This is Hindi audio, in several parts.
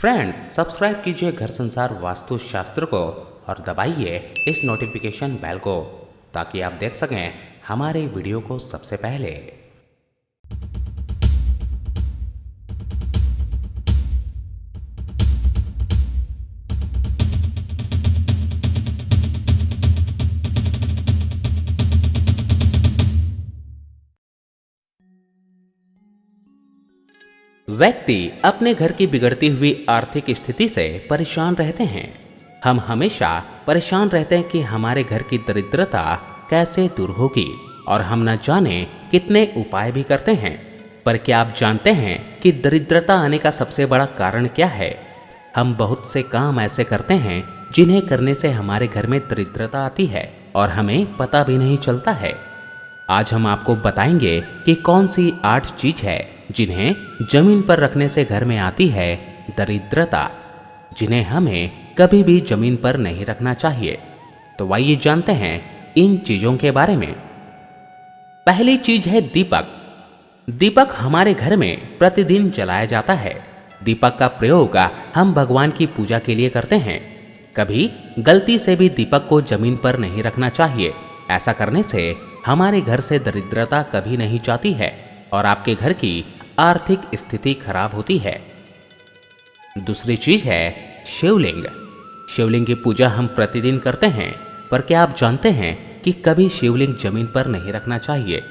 फ्रेंड्स, सब्सक्राइब कीजिए घर संसार वास्तु शास्त्र को और दबाइए इस नोटिफिकेशन बेल को ताकि आप देख सकें हमारे वीडियो को सबसे पहले। व्यक्ति अपने घर की बिगड़ती हुई आर्थिक स्थिति से परेशान रहते हैं। हम हमेशा परेशान रहते हैं कि हमारे घर की दरिद्रता कैसे दूर होगी और हम न जाने कितने उपाय भी करते हैं। पर क्या आप जानते हैं कि दरिद्रता आने का सबसे बड़ा कारण क्या है? हम बहुत से काम ऐसे करते हैं जिन्हें करने से हमारे घर में दरिद्रता आती है और हमें पता भी नहीं चलता है। आज हम आपको बताएंगे कि कौन सी 8 चीज है जिन्हें जमीन पर रखने से घर में आती है दरिद्रता, जिन्हें हमें कभी भी जमीन पर नहीं रखना चाहिए। तो आइए जानते हैं इन चीजों के बारे में। पहली चीज है दीपक। दीपक हमारे घर में प्रतिदिन जलाया जाता है। दीपक का प्रयोग हम भगवान की पूजा के लिए करते हैं। कभी गलती से भी दीपक को जमीन पर नहीं रखना चाहिए। ऐसा करने से हमारे घर से दरिद्रता कभी नहीं जाती है और आपके घर की आर्थिक स्थिति खराब होती है। दूसरी चीज है शिवलिंग। शिवलिंग की पूजा हम प्रतिदिन करते हैं, पर क्या आप जानते हैं कि कभी शिवलिंग जमीन पर नहीं रखना चाहिए?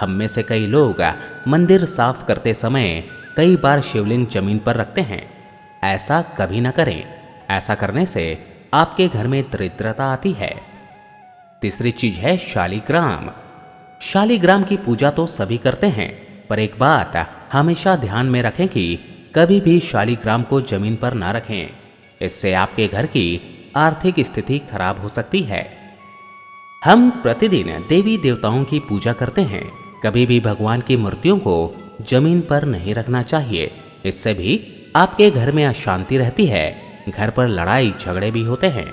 हम में से कई लोग मंदिर साफ करते समय कई बार शिवलिंग जमीन पर रखते हैं। ऐसा कभी ना करें। ऐसा करने से आपके घर में दरिद्रता आती है। तीसरी चीज है शालिग्राम। शालिग्राम की पूजा तो सभी करते हैं, पर एक बात हमेशा ध्यान में रखें कि कभी भी शालिग्राम को जमीन पर ना रखें। इससे आपके घर की आर्थिक स्थिति खराब हो सकती है। हम प्रतिदिन देवी देवताओं की पूजा करते हैं। कभी भी भगवान की मूर्तियों को जमीन पर नहीं रखना चाहिए। इससे भी आपके घर में अशांति रहती है। घर पर लड़ाई झगड़े भी होते हैं।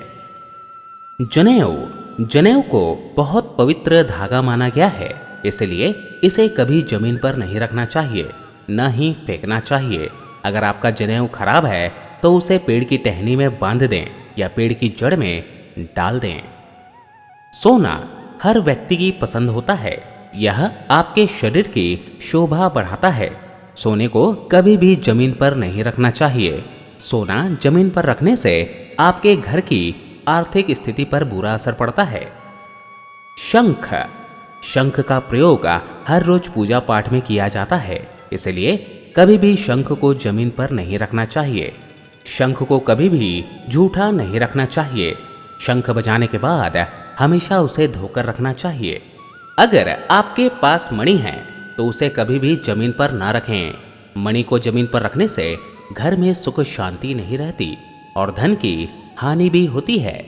जनेऊ को बहुत पवित्र धागा माना गया है, इसलिए इसे कभी जमीन पर नहीं रखना चाहिए, न ही फेंकना चाहिए। अगर आपका जनेऊ खराब है तो उसे पेड़ की टहनी में बांध दें या पेड़ की जड़ में डाल दें। सोना हर व्यक्ति की पसंद होता है। यह आपके शरीर की शोभा बढ़ाता है। सोने को कभी भी जमीन पर नहीं रखना चाहिए। सोना जमीन पर रखने से आपके घर की आर्थिक स्थिति पर बुरा असर पड़ता है। शंख का प्रयोग हर रोज पूजा पाठ में किया जाता है, इसलिए कभी भी शंख को जमीन पर नहीं रखना चाहिए। शंख को कभी भी जूठा नहीं रखना चाहिए। शंख बजाने के बाद हमेशा उसे धोकर रखना चाहिए। अगर आपके पास मणि है तो उसे कभी भी जमीन पर ना रखें। मणि को जमीन पर रखने से घर में सुख शांति नहीं रहती और धन की हानि भी होती है।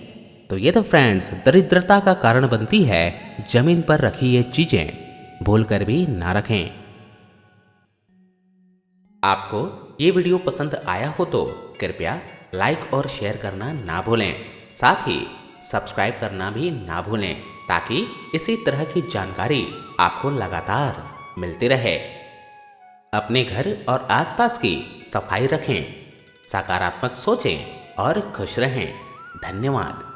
तो ये तो फ्रेंड्स दरिद्रता का कारण बनती है जमीन पर रखी ये चीजें भूलकर भी ना रखें। आपको ये वीडियो पसंद आया हो तो कृपया लाइक और शेयर करना ना भूलें। साथ ही सब्सक्राइब करना भी ना भूलें ताकि इसी तरह की जानकारी आपको लगातार मिलती रहे। अपने घर और आसपास की सफाई रखें, सकारात्मक सोचें और खुश रहें। धन्यवाद।